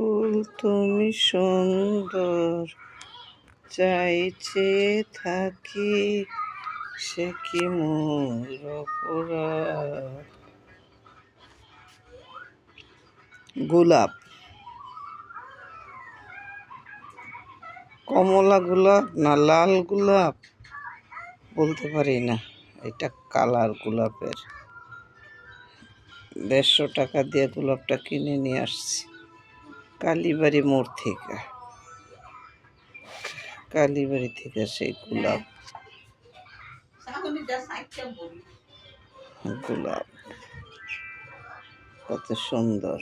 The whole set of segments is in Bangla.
ফুল তুমি সুন্দর, চাইছে থাকি সে কি মোর অপরাধ। গোলাপ, কমলা গোলাপ না লাল গোলাপ বলতে পারি না, এটা কালার গোলাপের। 150 টাকা দিয়ে গোলাপটা কিনে নিয়ে আসছি কালীবাড়ি মোড় থেকে, কালীবাড়ি থেকে সেই গোলাপ। গোলাপ কত সুন্দর।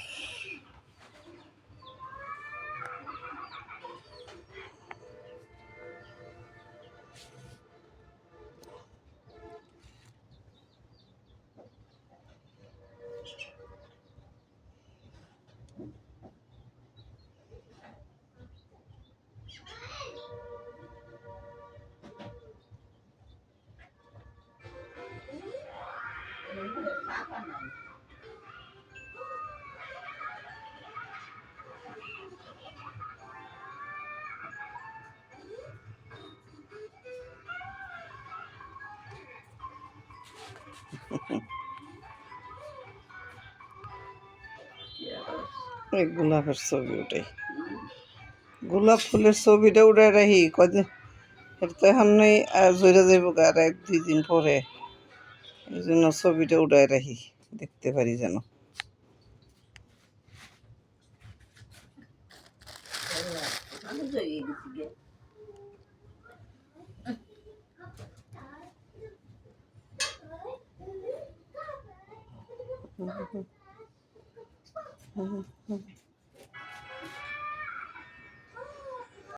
এই গোলাপের ছবি উঠাই, গোলাপ ফুলের ছবিটা উঠাই রাখি কদিন, এটা তো এখন জয়রা যাইব আর 1-2 দিন পরে, এই জন্য ছবিটা উঠাই রাখি দেখতে পারি যেন।